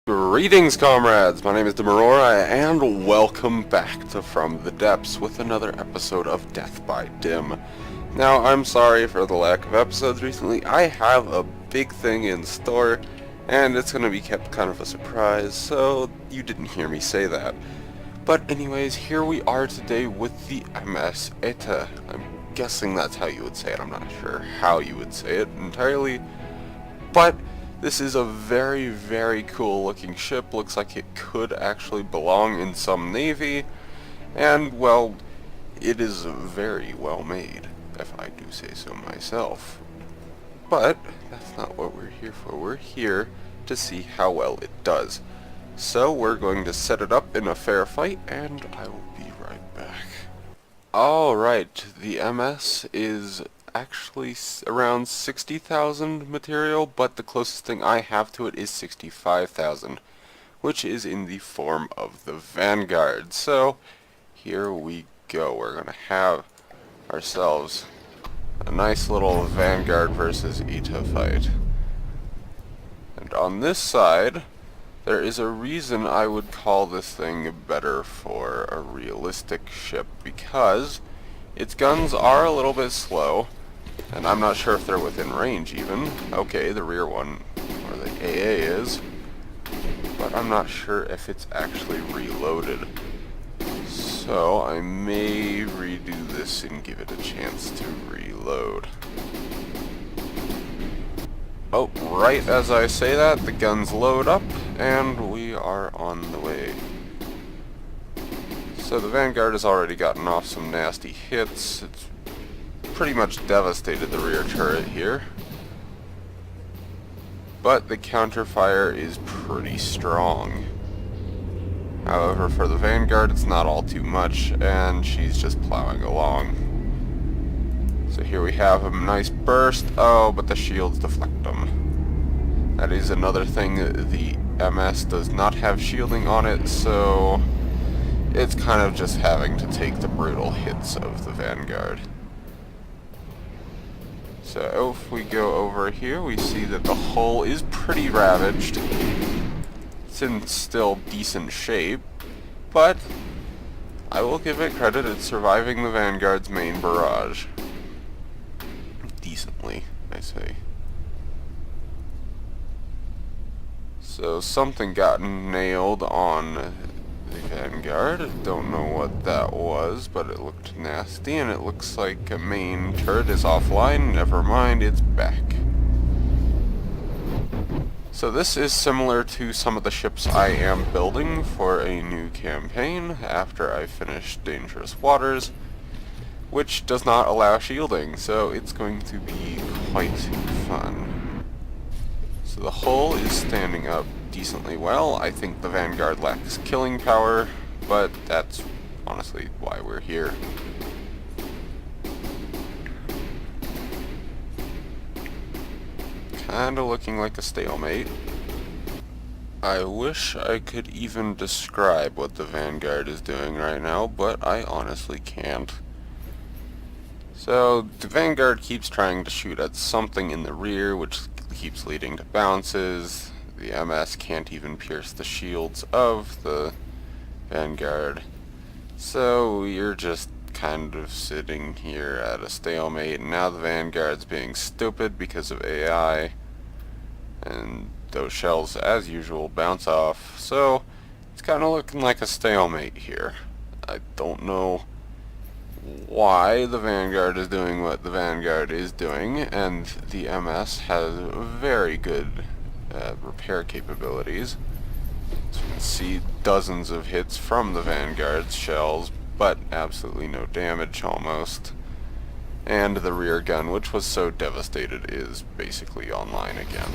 Greetings, comrades! My name is DimAurora, and welcome back to From the Depths with another episode of Death by Dim. Now, I'm sorry for the lack of episodes recently. I have a big thing in store, and it's going to be kept kind of a surprise, so you didn't hear me say that. But anyways, here we are today with the MS Eta. I'm guessing that's how you would say it. I'm not sure how you would say it entirely, but this is a very, very cool looking ship. Looks like it could actually belong in some navy. And, well, it is very well made, if I do say so myself. But that's not what we're here for. We're here to see how well it does. So we're going to set it up in a fair fight, and I will be right back. Alright, the MS is actually around 60,000 material, but the closest thing I have to it is 65,000, which is in the form of the Vanguard. So here we go. We're going to have ourselves a nice little Vanguard versus Eta fight. And on this side, there is a reason I would call this thing better for a realistic ship, because its guns are a little bit slow, and I'm not sure if they're within range even. Okay, the rear one, or the AA is, but I'm not sure if it's actually reloaded. So I may redo this and give it a chance to reload. Oh, right as I say that, the guns load up, and we are on the way. So the Vanguard has already gotten off some nasty hits. It's pretty much devastated the rear turret here. But the counterfire is pretty strong. However, for the Vanguard, it's not all too much, and she's just plowing along. So here we have a nice burst. Oh, but the shields deflect them. That is another thing. The MS does not have shielding on it, so it's kind of just having to take the brutal hits of the Vanguard. So if we go over here, we see that the hull is pretty ravaged. It's in still decent shape, but I will give it credit, it's surviving the Vanguard's main barrage. Decently, I say. So something got nailed on the Vanguard. Don't know what that was, but it looked nasty, and it looks like a main turret is offline. Never mind, it's back. So this is similar to some of the ships I am building for a new campaign after I finish Dangerous Waters, which does not allow shielding, so it's going to be quite fun. So the hull is standing up decently well. I think the Vanguard lacks killing power, but that's honestly why we're here. Kinda looking like a stalemate. I wish I could even describe what the Vanguard is doing right now, but I honestly can't. So the Vanguard keeps trying to shoot at something in the rear, which keeps leading to bounces. The MS can't even pierce the shields of the Vanguard. So you're just kind of sitting here at a stalemate, and now the Vanguard's being stupid because of AI, and those shells, as usual, bounce off. So it's kind of looking like a stalemate here. I don't know why the Vanguard is doing what the Vanguard is doing, and the MS has very good repair capabilities. So you can see dozens of hits from the Vanguard's shells, but absolutely no damage almost. And the rear gun, which was so devastated, is basically online again.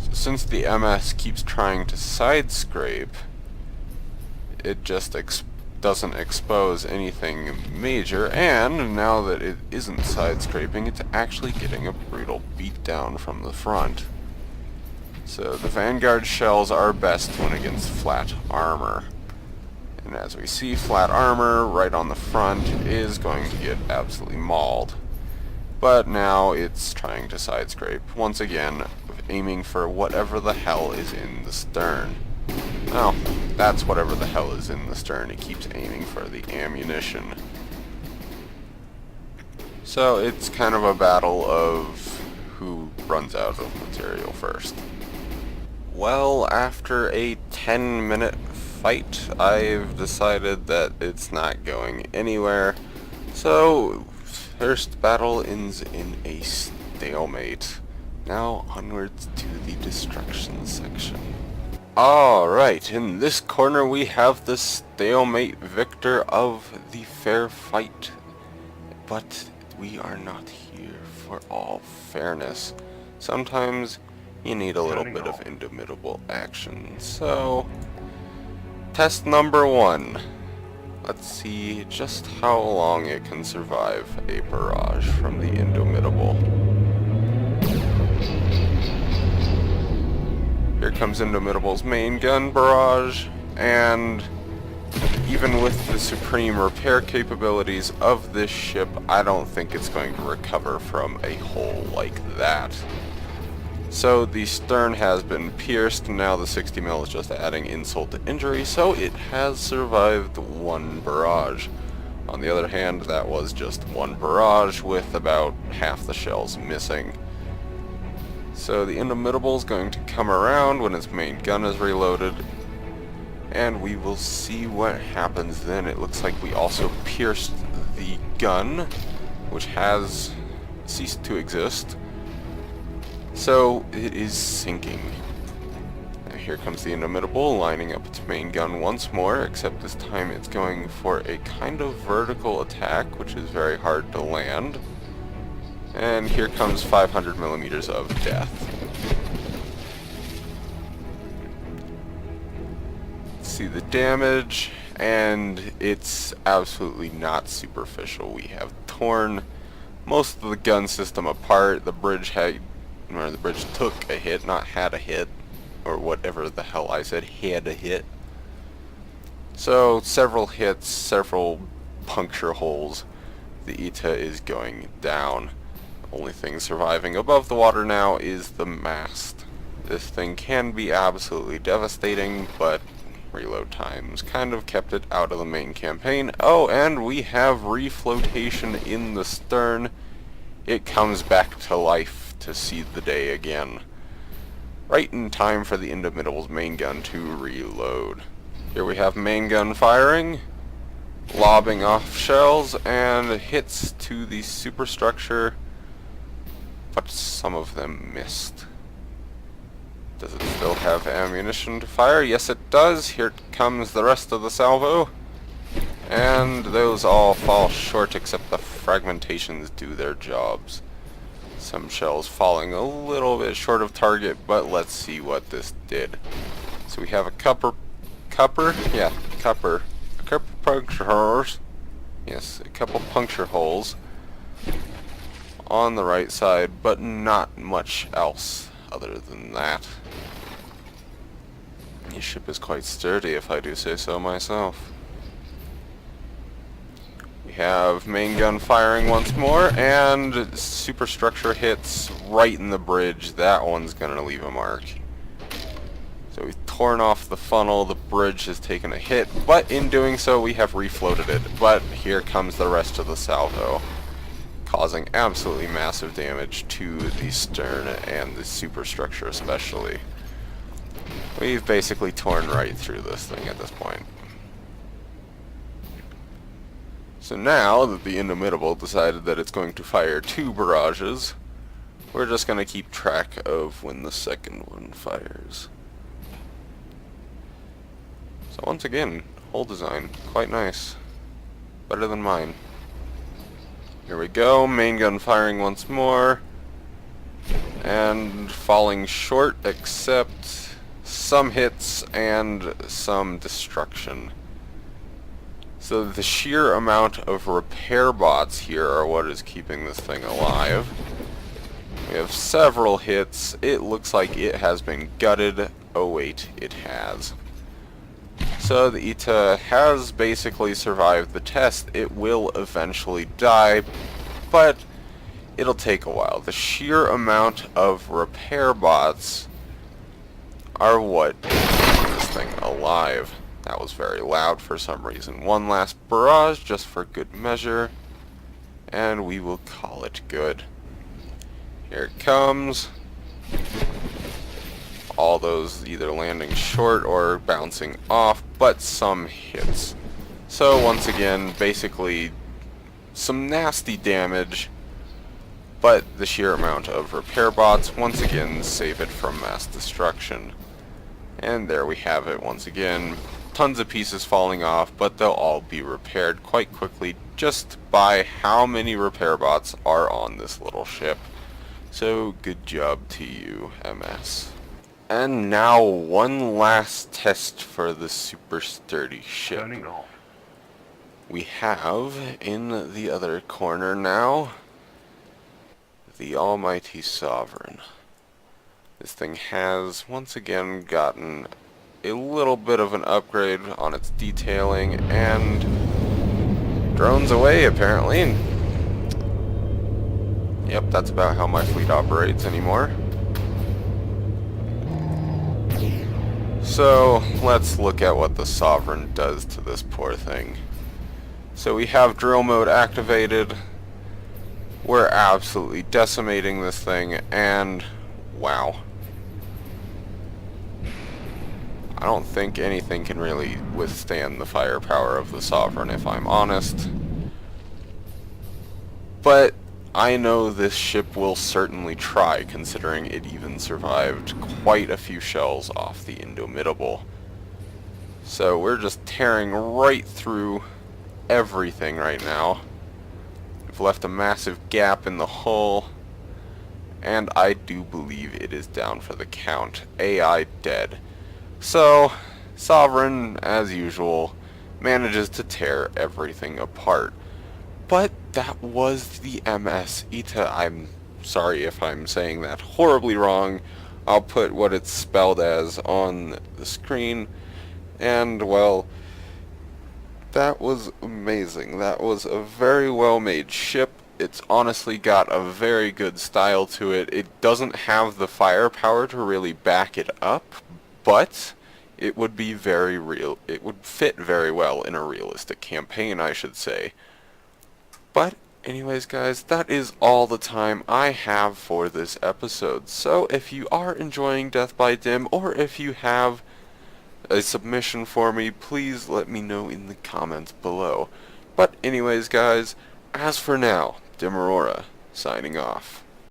So since the MS keeps trying to side scrape, it just doesn't expose anything major, and now that it isn't side scraping, it's actually getting a brutal beatdown from the front. So the Vanguard shells are best when against flat armor. And as we see, flat armor right on the front is going to get absolutely mauled. But now it's trying to side scrape. Once again, aiming for whatever the hell is in the stern. Oh, that's whatever the hell is in the stern. It keeps aiming for the ammunition. So it's kind of a battle of who runs out of material first. Well, after a 10-minute fight, I've decided that it's not going anywhere. So, first battle ends in a stalemate. Now onwards to the destruction section. Alright, in this corner we have the stalemate victor of the fair fight. But we are not here for all fairness. Sometimes you need a little bit of indomitable action. So, test number 1. Let's see just how long it can survive a barrage from the Indomitable. Here comes Indomitable's main gun barrage, and even with the supreme repair capabilities of this ship, I don't think it's going to recover from a hole like that. So the stern has been pierced, and now the 60 mil is just adding insult to injury, so it has survived one barrage. On the other hand, that was just one barrage with about half the shells missing. So the Indomitable is going to come around when its main gun is reloaded, and we will see what happens then. It looks like we also pierced the gun, which has ceased to exist. So it is sinking. Now here comes the Indomitable, lining up its main gun once more, except this time it's going for a kind of vertical attack, which is very hard to land. And here comes 500 millimeters of death. See the damage, and it's absolutely not superficial. We have torn most of the gun system apart. The bridge took a hit, not had a hit, or whatever the hell I said, had a hit. So several hits, several puncture holes. The ITA is going down. The only thing surviving above the water now is the mast. This thing can be absolutely devastating, but reload times kind of kept it out of the main campaign. Oh, and we have reflotation in the stern. It comes back to life to see the day again. Right in time for the Indomitable's main gun to reload. Here we have main gun firing, lobbing off shells, and hits to the superstructure, but some of them missed. Does it still have ammunition to fire? Yes, it does. Here comes the rest of the salvo. And those all fall short, except the fragmentations do their jobs. Some shells falling a little bit short of target, but let's see what this did. So we have a couple puncture holes. Yes, a couple puncture holes on the right side, but not much else other than that. This ship is quite sturdy, if I do say so myself. We have main gun firing once more, and superstructure hits right in the bridge. That one's gonna leave a mark. So we've torn off the funnel, the bridge has taken a hit, but in doing so we have refloated it. But here comes the rest of the salvo, causing absolutely massive damage to the stern and the superstructure especially. We've basically torn right through this thing at this point. So now that the Indomitable decided that it's going to fire 2 barrages, we're just going to keep track of when the second one fires. So once again, hull design, quite nice. Better than mine. Here we go, main gun firing once more, and falling short except some hits and some destruction. So the sheer amount of repair bots here are what is keeping this thing alive. We have several hits. It looks like it has been gutted. Oh wait, it has. So the ITA has basically survived the test. It will eventually die, but it'll take a while. The sheer amount of repair bots are what keeps this thing alive. That was very loud for some reason. One last barrage just for good measure, and we will call it good. Here it comes. All those either landing short or bouncing off, but some hits. So once again, basically some nasty damage, but the sheer amount of repair bots once again save it from mass destruction. And there we have it once again. Tons of pieces falling off, but they'll all be repaired quite quickly just by how many repair bots are on this little ship. So good job to you, MS. And now one last test for the super sturdy ship. Turning off. We have in the other corner now the almighty Sovereign. This thing has once again gotten a little bit of an upgrade on its detailing and drones away apparently. Yep, that's about how my fleet operates anymore. So let's look at what the Sovereign does to this poor thing. So we have drill mode activated. We're absolutely decimating this thing, and wow. I don't think anything can really withstand the firepower of the Sovereign, if I'm honest. But I know this ship will certainly try, considering it even survived quite a few shells off the Indomitable. So we're just tearing right through everything right now. We've left a massive gap in the hull, and I do believe it is down for the count. AI dead. So, Sovereign, as usual, manages to tear everything apart. But that was the MS Ita. I'm sorry if I'm saying that horribly wrong. I'll put what it's spelled as on the screen. And, well, that was amazing. That was a very well made ship. It's honestly got a very good style to it. It doesn't have the firepower to really back it up, but it would be very real. It would fit very well in a realistic campaign, I should say. But anyways, guys, that is all the time I have for this episode. So if you are enjoying Death by Dim, or if you have a submission for me, please let me know in the comments below. But anyways, guys, as for now, DimAurora signing off.